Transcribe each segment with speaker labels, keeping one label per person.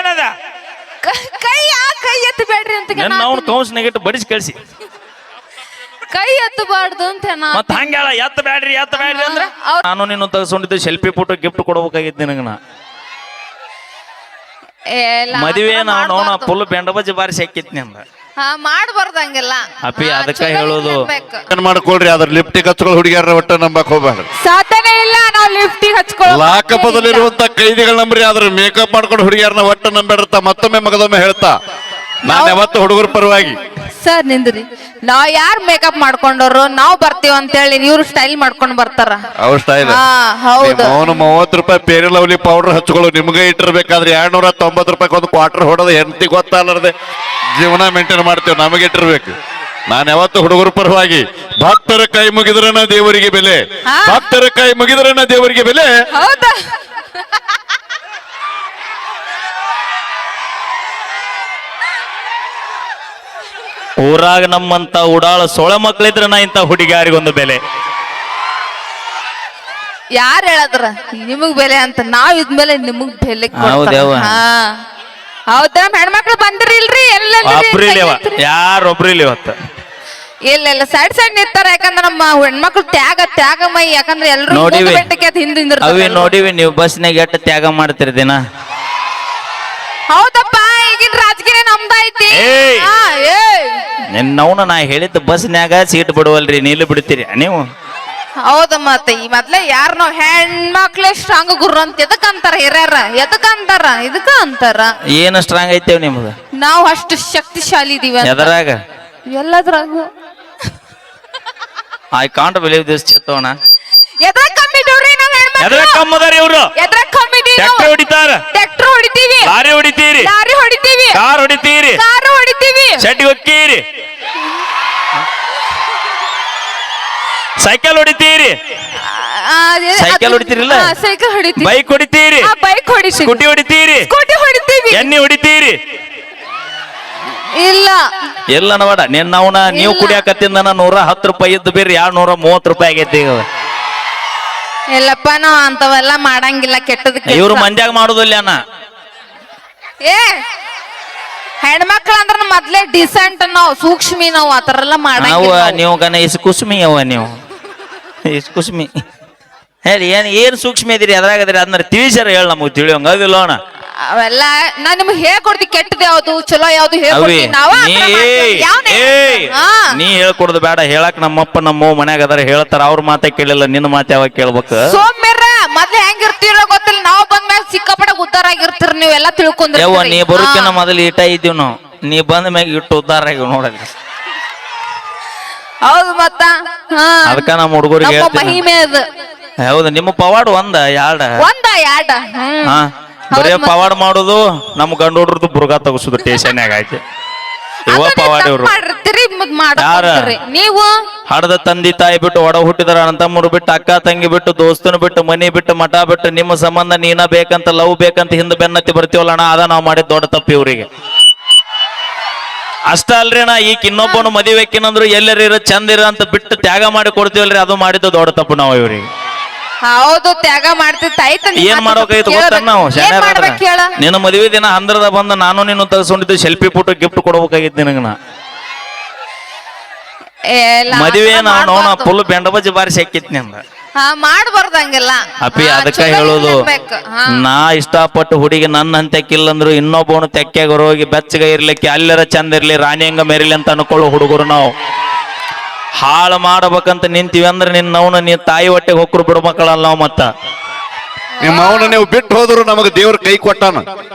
Speaker 1: ಏನದ
Speaker 2: ಕೈ ಎತ್ತಬೇಡ್ರಿ ಅಂತ
Speaker 1: ನಾವು ಕೌನ್ಸ್ ನೆಗೆಟ್ ಬಡಿಸಿ ಕಳಿಸಿ
Speaker 2: ಕೈ ಎತ್ತಬಾರ್ದು ಅಂತ
Speaker 1: ಮತ್ತ ಹಂಗೆಲ್ಲ ಎತ್ತ ಬ್ಯಾಡ್ರಿ ಅಂದ್ರೆ ನಾನು ನೀನು ತಗಸ್ಕೊಂಡಿದ್ದು ಸೆಲ್ಫಿ ಫೋಟೋ ಗಿಫ್ಟ್ ಕೊಡಬೇಕಾಗಿತ್ತು ನಿನಗ ನಾ ಮದುವೆ ನಾವು ಫುಲ್ ಬೆಂಡ ಬಜ್ಜಿ ಬಾರಿಸಿ ಹಾಕಿತ್ನಿ ಅಂದ
Speaker 2: ಮಾಡ್ಬಾರ್ದು ಹಂಗೆಲ್ಲ
Speaker 1: ಅಪ್ಪಿ ಅದಕ್ಕ ಹೇಳೋದು
Speaker 3: ಏನ್ ಮಾಡ್ಕೊಳ್ರಿ ಅದ್ರ ಲಿಫ್ಟಿಗೆ ಹಚ್ಕೊಳ್ಳೋ ಹುಡುಗಿಯರ ಒಟ್ಟ ನಂಬಕ್ ಹೋಗ್ಬೇಡ್ರಿ
Speaker 2: ಸಾಧನೆ ಇಲ್ಲ ನಾವು ಲಿಫ್ಟಿಗೆ ಹಚ್ಕೊಳ್ಳೋ
Speaker 3: ಲಾಕಪದಲ್ಲಿರುವಂತ ಕೈದಿಗಳ ನಂಬ್ರಿ ಆದ್ರ ಮೇಕಪ್ ಮಾಡ್ಕೊಂಡು ಹುಡುಗಿಯರನ್ನ ಒಟ್ಟ ನಂಬೇಡ್ತಾ ಮತ್ತೊಮ್ಮೆ ಮಗದೊಮ್ಮೆ ಹೇಳ್ತಾ ನಾನು ಯಾವತ್ತು ಹುಡುಗರ ಪರವಾಗಿ
Speaker 2: ಸರ್ ನಿಂದ್ರಿ ನಾವ್ ಯಾರ್ ಮೇಕಪ್ ಮಾಡ್ಕೊಂಡವ್ರು ನಾವ್ ಬರ್ತೀವಿ ಅಂತ ಹೇಳಿ ಇವ್ರು ಸ್ಟೈಲ್ ಮಾಡ್ಕೊಂಡ್ ಬರ್ತಾರ
Speaker 3: ಅವ್ರ ಸ್ಟೈಲ್
Speaker 2: ಹೌದು
Speaker 3: ಅವನು 30 ರೂಪಾಯಿ ಪೇರಿ ಲವ್ಲಿ ಪೌಡರ್ ಹಚ್ಕೊಳ್ಳೋ ನಿಮ್ಗೆ ಇಟ್ಟಿರ್ಬೇಕಾದ್ರೆ 290 ರೂಪಾಯಿ ಒಂದು ಕ್ವಾರ್ಟರ್ ಹೊಡೋದು ಹೆಂಡತಿ ಗೊತ್ತಾಗಲಾರ್ದೆ ಜೀವನ ಮೇಂಟೈನ್ ಮಾಡ್ತೇವೆ ನಮಗೆ ಇಟ್ಟಿರ್ಬೇಕು ನಾನು ಯಾವತ್ತು ಹುಡುಗರ ಪರವಾಗಿ ಭಕ್ತರ ಕೈ ಮುಗಿದ್ರನ ದೇವರಿಗೆ ಬೆಲೆ ಭಕ್ತರ ಕೈ ಮುಗಿದ್ರನ ದೇವರಿಗೆ ಬೆಲೆ
Speaker 2: ಹೌದಾ
Speaker 1: ಊರಾಗ ನಮ್ಮಂತ ಉಡಾಳ ಸೊಳ ಮಕ್ಳಿದ್ರ ನಾ ಇಂತ ಹುಡುಗಿಯಾರಿಗೊಂದು ಬೆಲೆ
Speaker 2: ಯಾರ ಹೇಳದ್ರ ನಿಮಗ್ ಬೆಲೆ ಅಂತ ನಾವ್ ಇದ್ಮೇಲೆ ನಿಮಗ್ ಬೆಲೆ ಹೌದಾ ಹೆಣ್ಮಕ್ಳು ಬಂದ್ರಿಲ್ರಿ
Speaker 1: ಯಾರೊಬ್ರು ಇಲ್ಲಿ ಇವತ್ತ
Speaker 2: ಇಲ್ಲ ಸೈಡ್ ನಿಂತಾರ ಯಾಕಂದ್ರ ನಮ್ಮ ಹೆಣ್ಮಕ್ಳು ತ್ಯಾಗ ಮೈ ಯಾಕಂದ್ರೆ ಎಲ್ರು
Speaker 1: ಅವಿ ನೋಡಿವಿ ನೀವು ಬಸ್ನಾಗ ಎಷ್ಟು ತ್ಯಾಗ ಮಾಡ್ತೀರಿ ದಿನ
Speaker 2: ಹೌದಪ್ಪ ಈಗಿನ ರಾಜಕೀಯ ನಮ್ದೈತಿ
Speaker 1: ನಿನ್ನವನ ನಾ ಹೇಳಿದ್ದು ಬಸ್ನ್ಯಾಗ ಸೀಟ್ ಬಿಡುವಲ್ರಿ ನೀಲು ಬಿಡ್ತೀರಿ ನೀವು
Speaker 2: ಹೌದ ಮತ್ತೆ ಈ ಮೊದ್ಲೇ ಯಾರ ನಾವ್ ಹೆಣ್ಮಕ್ಳೇ ಸ್ಟ್ರಾಂಗ್ ಗುರು ಅಂತ ಎದಕ್ಕಂತಾರ ಹಿರಿಯರ ಎದಕ್ಕಂತಾರ ಇದಕ್ಕ ಅಂತಾರ
Speaker 1: ಏನು ಸ್ಟ್ರಾಂಗ್ ಐತೇವ್ ನಿಮ್ದು
Speaker 2: ನಾವು ಅಷ್ಟು ಶಕ್ತಿಶಾಲಿ ಇದೀವಿ
Speaker 1: ಎದರಾಗ
Speaker 2: ಎಲ್ಲದ್ರಾಗು
Speaker 1: ಐ ಕಾಂಟ್ ಬಿಲೀವ್ ದಿಸ್ ಚೇತೋಣ
Speaker 2: ಎದ್ರಾಗ ಕಮ್ಮಿದವ್ರಿ ನಾವ್ ಹೆಣ್ಮಕ್ಳು
Speaker 1: ಎದ್ರಾಗ ಕಮ್ಮದಾರಿ ಇವ್ರು
Speaker 2: ಎದ್ರಾಗ ಕಮ್ಮಿದೀವಿ
Speaker 1: ಟ್ರ್ಯಾಕ್ಟರ್ ಹೊಡಿತಾರ
Speaker 2: ಟ್ರ್ಯಾಕ್ಟರ್ ಹೊಡಿತೀವಿ
Speaker 1: ಲಾರಿ ಹೊಡಿತೀರಿ
Speaker 2: ಲಾರಿ ಹೊಡಿತೀವಿ
Speaker 1: ಕಾರ್ ಹೊಡಿತೀರಿ
Speaker 2: ಕಾರು ಹೊಡಿತೀವಿ
Speaker 1: ಶೆಟ್ಟಿ ಹೊಕ್ಕೀರಿ ಸೈಕಲ್ ಹೊಡಿತೀರಿ ಸೈಕಲ್ ಹೊಡಿತೀರಿಲ್ಲ
Speaker 2: ಸೈಕಲ್ ಹೊಡಿತೀವಿ
Speaker 1: ಬೈಕ್ ಹೊಡಿತೀರಿ
Speaker 2: ಬೈಕ್ ಹೊಡಿತೀವಿ
Speaker 1: ಸ್ಕೂಟಿ ಹೊಡಿತೀರಿ
Speaker 2: ಸ್ಕೂಟಿ ಹೊಡಿತೀವಿ
Speaker 1: ಎಣ್ಣೆ ಹೊಡಿತೀರಿ
Speaker 2: ಇಲ್ಲ
Speaker 1: ಎಲ್ಲ ನೋಡ ನಿನ್ನವನ ನೀವು ಕುಡಿಯಾಕತ್ತಿಂದ 110 ರೂಪಾಯಿ ಇದ್ದು ಬೇರೆ 230 ರೂಪಾಯಿ ಆಗೈತಿ
Speaker 2: ಎಲ್ಲಪ್ಪ ನಾವ್ ಅಂತವೆಲ್ಲ ಮಾಡಂಗಿಲ್ಲ ಕೆಟ್ಟದಕ್ಕೆ
Speaker 1: ಇವ್ರು ಮಂದ್ಯಾಗ ಮಾಡುದಿಲ್ಲ ಅಣ್ಣ
Speaker 2: ಏ ಹೆಣ್ಮಕ್ಳ ಅಂದ್ರ ಮೊದ್ಲೇ ಡಿಸೆಂಟ್ ನಾವು ಸೂಕ್ಷ್ಮಿ ನಾವು ಆತರ ಎಲ್ಲ ಮಾಡಂಗಿಲ್ಲ
Speaker 1: ನೀವು ಗನ ಇಸ್ ಕುಸ್ಮಿ ಅವ ನೀವು ಇಸ್ ಕುಸ್ಮಿ ಹೇಳಿ ಏನ್ ಸೂಕ್ಷ್ಮ ಇದೀರಿ ಅದ್ರಾಗದ್ರಿ ಅದನ್ನ ತಿಳಿಸ್ಯಾರ ಹೇಳ ನಮಗ್ ತಿಳಿಯೋಂಗ ಅದಿಲ್ಲ ಅಣ್ಣ
Speaker 2: ಅವೆಲ್ಲ ನಾ ನಿಮ್ಗೆ ಹೇಳ್ಕೊಡ್ತಿ ಕೆಟ್ಟದ ಯಾವ್ದು ಚಲೋ ಯಾವ್ದು ಹೇಳ್ಕೊಡ್ತೀನಿ
Speaker 1: ನೀ ಹೇಳ್ಕೊಡುದು ಬೇಡ ಹೇಳಕ್ ನಮ್ಮಪ್ಪ ನಮ್ಮ ಮನ್ಯಾಗ ಅದಾರ ಹೇಳ್ತಾರ ಅವ್ರ ಮಾತೇ ಕೇಳಿಲ್ಲ ನಿನ್ನ ಮಾತೆ ಯಾವಾಗ ಕೇಳ್ಬೇಕು
Speaker 2: ಸೋಮ್ಯರ ಮೊದ್ಲು ಹೆಂಗಿರ್ತೀರೋ ಗೊತ್ತಿಲ್ಲ ನಾವು ಬಂದ್ಮ್ಯಾಗ ಸಿಕ್ಕಾಪಟ್ಟೆ ಉದ್ದಾರ ಆಗಿರ್ತೀರ ನೀವೆಲ್ಲ ತಿಳ್ಕೊಂಡ್ರಿ
Speaker 1: ಯವ್ವ ನೀ ಬರೋಕಿನ ಮೊದಲು ಇಟ್ಟ ಇದ್ದೀವಿ ನಾವು ನೀ ಬಂದ ಮ್ಯಾಗ ಇಟ್ಟು ಉದ್ದಾರ ಆಗಿವ್ ನೋಡಲ್ಲಿ
Speaker 2: ಹೌದು ಮತ್ತ
Speaker 1: ಅದಕ್ಕ ನಮ್ಮ ಹುಡುಗರಿಗೆ
Speaker 2: ಮಹಿಮೆ ಅದು
Speaker 1: ಹೌದು ನಿಮ್ಮ ಪವಾಡ್ ಒಂದ ಎರಡ ಹಾ ಬರೇ ಪವಾಡ್ ಮಾಡುದು ನಮ್ ಗಂಡ ಹುಡ್ರದ್ದು ಬುರ್ಗಾ ತಗಸುದು ಟೇಷನ್ಯಾಗ ಆಯ್ತು ಇವ ಪವಾಡ್ ಇವ್ರು
Speaker 2: ನೀವು
Speaker 1: ಹಡದ ತಂದಿ ತಾಯಿ ಬಿಟ್ಟು ಒಡ ಹುಟ್ಟಿದಾರ ಅಣ್ಣತಮ್ಮರು ಬಿಟ್ಟು ಅಕ್ಕ ತಂಗಿ ಬಿಟ್ಟು ದೋಸ್ತನ ಬಿಟ್ಟು ಮನಿ ಬಿಟ್ಟು ಮಠ ಬಿಟ್ಟು ನಿಮ್ಮ ಸಂಬಂಧ ನೀನ ಬೇಕಂತ ಲವ್ ಬೇಕಂತ ಹಿಂದೆ ಬೆನ್ನತ್ತಿ ಬರ್ತೀವಲ್ಲ ಅಣ್ಣ ಅದ ನಾವ್ ಮಾಡಿದ್ ದೊಡ್ಡ ತಪ್ಪು ಇವ್ರಿಗೆ ಅಷ್ಟ ಅಲ್ರಿ ನಾ ಈಗ ಇನ್ನೊಬ್ಬನು ಮದುವೆಕ್ಕಿನಂದ್ರು ಎಲ್ಲರಿರ ಚಂದ ಇರ ಅಂತ ಬಿಟ್ಟು ತ್ಯಾಗ ಮಾಡಿ ಕೊಡ್ತೀವಲ್ರಿ ಅದು ಮಾಡಿದ್ದು ದೊಡ್ಡ ತಪ್ಪು ನಾವು ಇವ್ರಿಗೆ
Speaker 2: ಹೌದು ತ್ಯಾಗ ಮಾಡ್ತಿತ್ತು
Speaker 1: ಏನ್ ಮಾಡೋಕೈತು ಗೊತ್ತ ನಾವು ನಿನ್ನ ಮದುವೆ ದಿನ ಹಂದ್ರದ ಬಂದ ನಾನು ನೀನು ತಗಸ್ಕೊಂಡಿದ್ದು ಸೆಲ್ಫಿ ಫೋಟೋ ಗಿಫ್ಟ್ ಕೊಡ್ಬೇಕಾಗಿತ್ತು ನಿನಗ ನಾ ಮದುವೆ ನಾನು ಫುಲ್ ಬೆಂಡ ಬಜ್ಜಿ ಬಾರಿಸಿ ಹಾಕಿತ್ನಿ ಅಂದ
Speaker 2: ಮಾಡ್ಬಾರ್ದು ಹಂಗೆಲ್ಲ
Speaker 1: ಅಪ್ಪಿ ಅದಕ್ಕ ಹೇಳೋದು ನಾ ಇಷ್ಟಪಟ್ಟು ಹುಡುಗಿ ನನ್ನ ತೆಕ್ಕಿಲ್ಲಂದ್ರು ಇನ್ನೊಬ್ಬನು ತೆಕ್ಕಾಗ ಹೋಗಿ ಬೆಚ್ಚಗ ಇರ್ಲಿಕ್ಕೆ ಅಲ್ಲರ ಚಂದ ಇರ್ಲಿ ರಾಣಿ ಹಂಗ ಮೆರಿಲಿ ಅಂತ ಅನ್ಕೊಳ್ಳೋ ಹುಡುಗರು ನಾವು ಹಾಳು ಮಾಡಬೇಕಂತ ನಿಂತೀವಿ ಅಂದ್ರೆ ನಿನ್ನವನ ನೀ ತಾಯಿ ಹೊಟ್ಟೆಗೆ ಹೊಕ್ಕರು ಬಿಡ ಮಕ್ಕಳಲ್ಲ ನಾವು ಮತ್ತ
Speaker 3: ನಿಮ್ಮ ಅವನ ನೀವು ಬಿಟ್ಟು ಹೋದ್ರು ನಮಗ ದೇವ್ರ ಕೈ ಕೊಟ್ಟಾನ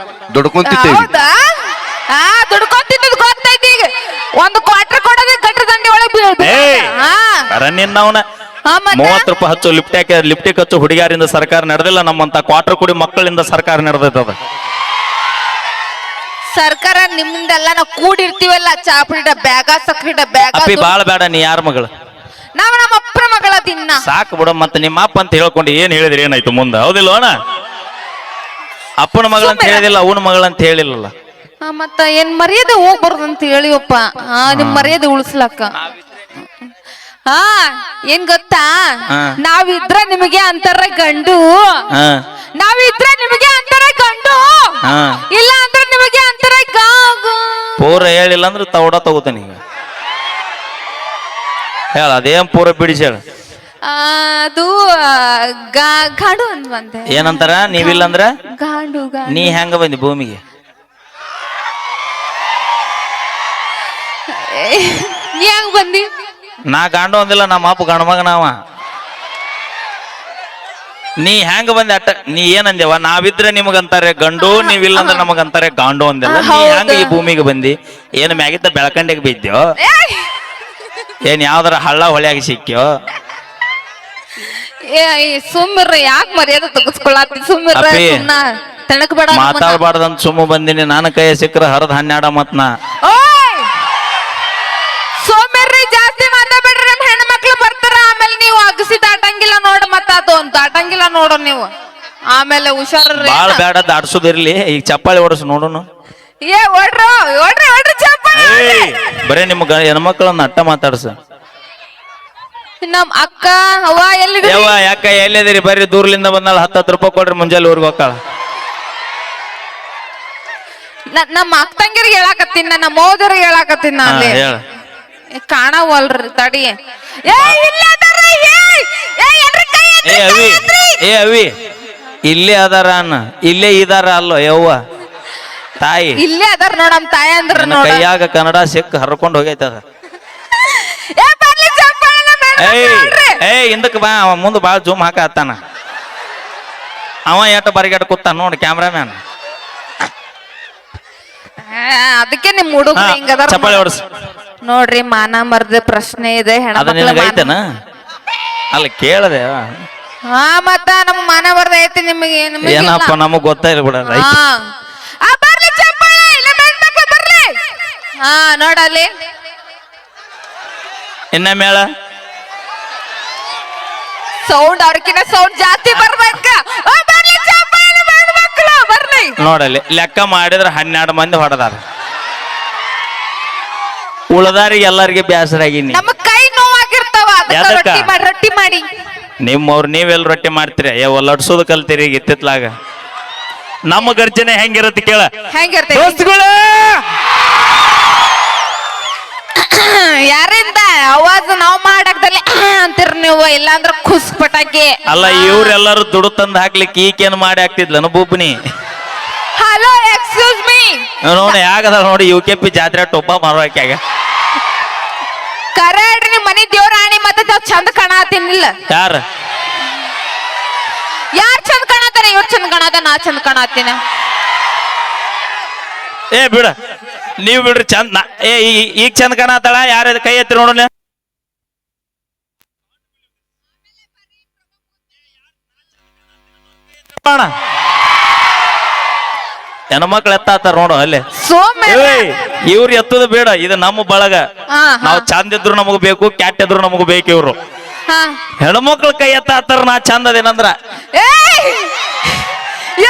Speaker 3: ದುಡ್ಕೊಂತಿದ್ದೇವೆ
Speaker 2: ದುಡ್ಕೊಂತಿದ್ದು ಗೊತ್ತೈತಿ ಈಗ ಒಂದು ಕ್ವಾರ್ಟರ್ ಕೊಡೋದೇ ಗಟ್ರ ದಂಡಿ ಒಳಗೆ
Speaker 1: ನಿನ್ನವನ 30 ರೂಪಾಯಿ ಹಚ್ಚು ಲಿಫ್ಟಿಗೆ ಹಚ್ಚು ಹುಡುಗಿಯರಿಂದ ಸರ್ಕಾರ ನಡೆದಿಲ್ಲ ನಮ್ಮಂತ ಕ್ವಾರ್ಟರ್ ಕುಡಿ ಮಕ್ಕಳಿಂದ ಸರ್ಕಾರ ನಡೆದೈತದ
Speaker 2: ಸರ್ಕಾರ ನಿಮ್ದೆಲ್ಲ ನಾವು ಕೂಡಿರ್ತೀವಲ್ಲ ಚಾಪುಡಿ ಬ್ಯಾಗ ಸಕ್ರಿ ಬ್ಯಾಗ
Speaker 1: ಅಪ್ಪಿ ಬಾಳ ಬೇಡ ನೀ ಯಾರ ಮಗಳು
Speaker 2: ನಾವು ನಮ್ಮ ಅಪ್ಪನ ಮಗಳ ದಿನ
Speaker 1: ಸಾಕು ಬಿಡ ಮತ್ತೆ ನಿಮ್ಮ ಅಪ್ಪ ಅಂತ ಹೇಳ್ಕೊಂಡು ಏನ್ ಹೇಳಿದ್ರಿ ಏನಾಯ್ತು ಮುಂದೆ ಹೌದಿಲ್ಲ ಅಣ್ಣ ಅಪ್ಪನ ಮಗಳಂತ ಹೇಳಿದಿಲ್ಲ ಅವನ ಮಗಳಂತ ಹೇಳಿಲ್ಲಲ್ಲ
Speaker 2: ಮತ್ತ ಏನ್ ಮರ್ಯಾದೆ ಹೋಗ್ಬಾರ್ದು ಅಂತ ಹೇಳಿವಪ್ಪ ನಿಮ್ ಮರ್ಯಾದೆ ಉಳಿಸ್ಲಕ್ಕ ಏನ್ ಗೊತ್ತಾ ನಾವಿದ್ರ ನಿಮಗೆ ಅಂತಾರ ಗಂಡು ನಾವಿದ್ರ ನಿಮಗೆ ಅಂತಾರ ಗಂಡು ಇಲ್ಲ ಅಂದ್ರೆ
Speaker 1: ಪೂರ ಹೇಳಿಲ್ಲ ಅಂದ್ರೆ ತೌಡ ತಗೋತಾನೆ ಈಗ ಹೇಳ ಅದೇನ್ ಪೂರ ಬಿಡಿಸಿ ಹೇಳ
Speaker 2: ಅದು ಗಾಡು ಅಂತ ಬಂದೆ
Speaker 1: ಏನಂತಾರ ನೀವಿಲ್ಲ ಅಂದ್ರ
Speaker 2: ಗಾಡು
Speaker 1: ನೀ ಹೆಂಗ ಬಂದಿ ಭೂಮಿಗೆ
Speaker 2: ನೀ ಹೆಂಗ್ ಬಂದಿ
Speaker 1: ನಾ ಗಾಂಡು ಅಂದಿಲ್ಲ ನಮ್ಮ ಅಪ್ಪ ಗಂಡ ಮಗ ನಾವ ನೀ ಹೆಂಗ ಬಂದೆ ಅಟ್ಟ ನೀ ಏನಂದೇವ ನಾವಿದ್ರೆ ನಿಮಗಂತಾರೆ ಗಂಡು ನೀವಿಲ್ಲ ಅಂದ್ರೆ ನಮಗಂತಾರೆ ಗಾಂಡು ಅಂದಿಲ್ಲ ನೀ ಹೆಂಗ ಈ ಭೂಮಿಗೆ ಬಂದಿ ಏನು ಮ್ಯಾಗಿದ್ದ ಬೆಳಕಂಡಿಗೆ ಬಿದ್ದ್ಯೋ ಏನ್ ಯಾವ್ದಾರ ಹಳ್ಳ ಹೊಳೆಯಾಗಿ ಸಿಕ್ಕ್ಯೋ
Speaker 2: ಸುಮ್ಮಿರ್ರಿ ಯಾಕೆ ಮರ್ಯಾದೆ ತೆಗೆಸ್ಕೊಳತ್ತಿ ಸುಮ್ಮಿರ್ರ
Speaker 1: ಅಪ್ಪಿ,
Speaker 2: ತಣಕ್ ಬೇಡ
Speaker 1: ಮಾತಾಡ್ಬಾರ್ದಂತ ಸುಮ್ಮ ಬಂದಿನಿ ನಾನು ಕೈ ಸಿಕ್ಕ್ರ ಹರದ್ 12 ಮತ್ ನಾ
Speaker 2: ಸೋಮ್ಯರ್ರಿ ಜಾಸ್ತಿ ಮಾತಾಡ್ಬೇಡ್ರಿ ನಮ್ ಹೆಣ್ಮಕ್ಳು ಬರ್ತಾರ ಆಮೇಲೆ ನೀವು ಅಗಸಿ ದಾಟಂಗಿಲ್ಲ ನೋಡ ಮತ್ತ ಅದು ದಾಟಂಗಿಲ್ಲ ನೋಡು ನೀವು ಆಮೇಲೆ ಹುಷಾರ್ರಿ
Speaker 1: ಬಾಳ ಬೇಡ ದಾಡ್ಸೋದಿರ್ಲಿ ಈಗ ಚಪ್ಪಾಳಿ ಹೊಡಸ್ ನೋಡುನು
Speaker 2: ಏ ಓಡ್ರಿ ಓಡ್ರಿ ಓಡ್ರಿ ಚಪ್ಪಾಳೆ
Speaker 1: ಬರೇ ನಿಮ್ ಹೆಣ್ಮಕ್ಳನ್ನ ಅಟ್ಟ ಮಾತಾಡ್ಸ
Speaker 2: ನಮ್ ಅಕ್ಕ ಅವ್ವ ಎಲ್ಲಿ
Speaker 1: ಯವ್ವ ಯಾಕ ಎಲ್ಲಿದಿರಿ ಬರ್ರಿ ದೂರ್ಲಿಂದ ಬಂದಾಳ 10 ರೂಪಾಯಿ ಕೊಡ್ರಿ ಮುಂಜಾನೆ ಊರಿಗೆ ಹೋಗ್ತಾಳ
Speaker 2: ನಮ್ಮ ಅಕ್ಕ ತಂಗಿರಿಗೆ ಹೇಳಾಕತ್ತೀನಿ ನಮ್ಮ ಮೋದರಿಗೆ ಹೇಳಾಕತ್ತೀನಿ ನಾ ಅಲ್ಲಿ
Speaker 1: ಹೇಳ
Speaker 2: ಕಾಣವಲ್ರಿ ತಡಿ ಏ ಇಲ್ಲ ಅದಾರ
Speaker 1: ಏ ಅವಿ ಏ ಅವಿ ಇಲ್ಲೇ ಅದಾರ ಅನ್ನ ಇಲ್ಲೇ ಇದಾರ ಅಲ್ಲೋ ಯವ್ವ ತಾಯಿ
Speaker 2: ಇಲ್ಲೇ ಅದಾರ ನೋಡ ನಮ್ಮ ತಾಯಿ ಅಂದ್ರ
Speaker 1: ನನ್ನ
Speaker 2: ನೋಡ
Speaker 1: ಕೈಯಾಗ ಕನ್ನಡ ಸಿಕ್ಕ ಹರ್ಕೊಂಡು ಹೋಗೈತದ
Speaker 2: ಏ ಬರ್ಲಿ ಚಪ್ಪಾಳೆ ನಮ್ಮ ಹೆಣ್ಮಕ್ಳು
Speaker 1: ಏಯ್ ಹಿಂದಕ್ಕೆ ಬಾ ಅವ ಮುಂದೆ ಭಾಳ ಜೂಮ್ ಹಾಕ ಹತ್ತಾನ ಅವ ಎಟ್ಟ ಬರಿಗಾಟ ಕೂತಾನ ನೋಡಿ ಕ್ಯಾಮ್ರಾಮ್ಯಾನ್
Speaker 2: ಅದಕ್ಕೆ ನಿಮ್ ಹುಡುಗ್ರು ಹಿಂಗದಾರ
Speaker 1: ಚಪ್ಪಾಳಿ ಹೊಡ್ಸ
Speaker 2: ನೋಡ್ರಿ ಮಾನ ಮರ್ದ ಪ್ರಶ್ನೆ ಇದೆ
Speaker 1: ಅದ
Speaker 2: ಹೆಣ್ಮಕ್ಳ
Speaker 1: ನಿನಗೆ ಐತನ ಅಲ್ಲ ಕೇಳದೆ
Speaker 2: ಹಾ ಮತ್ತ ನಮ್ಮ ಮಾನ ಮರ್ದ ಐತಿ ನಿಮಗೆ
Speaker 1: ಏನಪ್ಪ ನಮಗ್ ಗೊತ್ತಾಯಿಲ್ಲ ಬಿಡ
Speaker 2: ಬರ್ಲಿ ಚಪ್ಪಾಳೆ ಇಲ್ಲ ಹೆಣ್ಮಕ್ಳು ಬರ್ಲಿ ಹಾ ನೋಡಲ್ಲಿ
Speaker 1: ಇನ್ನ ಮೇಳ
Speaker 2: ಸೌಂಡ್ ಅವ್ರಕಿನ ಸೌಂಡ್ ಜಾಸ್ತಿ ಬರ್ಬೇಕ ಬರ್ಲಿ ಚಪ್ಪಾಳೆ ಹೆಣ್ಮಕ್ಳು ಬರ್ಲಿ
Speaker 1: ನೋಡಲ್ಲಿ ಲೆಕ್ಕ ಮಾಡಿದ್ರ 12 ಮಂದಿ ಹೊಡೆದಾರ ಉಳದಾರಿಗೆ ಎಲ್ಲರಿಗೆ ಬೇಸರ ಆಗಿನಿ
Speaker 2: ನಮ್ಮ ಕೈ ನೋವಾಗಿರ್ತಾವ ಅದಕ್ಕ
Speaker 1: ಯಾದಕ್ಕ?
Speaker 2: ರೊಟ್ಟಿ ಮಾಡಿ
Speaker 1: ನಿಮ್ಮವ್ರು ನೀವೆಲ್ಲ ರೊಟ್ಟಿ ಮಾಡ್ತೀರಿ ಅಯ್ಯೋ ಲಡ್ಸೋದು ಕಲ್ತೀರಿ ಈಗ ಇತ್ತಿತ್ಲಾಗ ನಮ್ಮ ಗರ್ಜನೆ ಹೆಂಗಿರತ್ತೆ ಕೇಳ
Speaker 2: ಹೆಂಗಿರ್ತೈತಿ
Speaker 1: ದೋಸ್ತುಗಳೇ
Speaker 2: ಯಾರಿಂದ ಅವಾಜ್ ನಾವ್ ಮಾಡಕ್ದಲ್ಲಿ ಅಂತೀರ ನೀವು ಇಲ್ಲಾಂದ್ರ ಖುಸ್ ಪಟಾಕಿ
Speaker 1: ಅಲ್ಲ ಇವ್ರೆಲ್ಲರೂ ದುಡ್ಡು ತಂದು ಹಾಕ್ಲಿಕ್ಕೆ ಈಕೇನ್ ಮಾಡಿ ಹಾಕ್ತಿದ್ಲನು ಬೂಬ್ನಿ
Speaker 2: ಹಲೋ ಎಕ್ಸ್ಕ್ಯೂಸ್ ಮೀ
Speaker 1: ನೋಡಿ ಯಾಗದ ನೋಡಿ UKP ಜಾತ್ರೆ ಟೊಬ್ಬ ಮಾರೋಕ್ಯಾಗ
Speaker 2: ಕರೆ ಹೇಳ್ರಿ ನಿಮ್ ಮನಿ ದೇವ್ರಾಣಿ ಮತ್ತೆ ತಾವ್ ಚಂದ ಕಾಣತೀನಿಲ್ಲ
Speaker 1: ಯಾರ
Speaker 2: ಯಾರ್ ಚಂದ ಕಾಣತಾರ ಇವ್ರ ಚಂದ ಕಾಣತ ನಾ ಚಂದ ಕಾಣತೀನ
Speaker 1: ಏ ಬಿಡ ನೀವ್ ಬಿಡ್ರಿ ಚಂದ ಏ ಈಗ ಚಂದ ಕಾಣತಾಳ ಯಾರ ಕೈ ಎತ್ತಿ ನೋಡೋಣ ಹೆಣ್ಮಕ್ಳು ಎತ್ತಾತಾರ ನೋಡು ಅಲ್ಲೇ
Speaker 2: ಸೋಮೆ
Speaker 1: ಇವ್ರು ಎತ್ತದ ಬೇಡ ಇದು ನಮ್ಮ ಬಳಗ ನಾವು ಚಂದ ಇದ್ರು ನಮಗ್ ಬೇಕು ಕ್ಯಾಟ್ ಇದ್ರು ನಮಗ್ ಬೇಕು ಇವ್ರು ಹೆಣ್ಮಕ್ಳು ಕೈ ಎತ್ತಾತಾರ ನಾ ಚಂದ ಅದೇನಂದ್ರ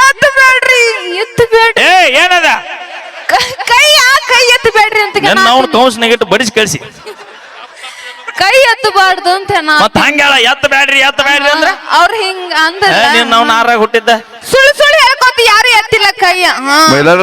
Speaker 2: ಎತ್ತು ಬೇಡ್ರಿ ಎತ್ತು ಬೇಡ್ರಿ
Speaker 1: ಏ ಏನದ
Speaker 2: ಕೈ ಎತ್ತು ಬೇಡ್ರಿ ಅಂತ
Speaker 1: ನನ್ನ ಅವ್ನು ತೋರ್ಸ್ ನೆಗಿಟ್ಟು ಬಡಿಸಿ ಕಳ್ಸಿ
Speaker 2: ಕೈ ಎತ್ತಬಾರ್ದು ಅಂತ
Speaker 1: ಮತ್ತ ಹಂಗೇಳ ಎತ್ತ ಬ್ಯಾಡ್ರಿ ಅಂದ್ರ
Speaker 2: ಅವ್ರ ಹಿಂಗ ಅಂದ್ರ
Speaker 1: ನೀನ್ ನಾವು ನಾರಾಗ ಹುಟ್ಟಿದ್ದ
Speaker 2: ಸುಳ್ಳು ಹೇಳ್ಕೊತ ಯಾರು ಎತ್ತಿಲ್ಲ ಕೈಯ
Speaker 3: ಮಹಿಳೆಯರು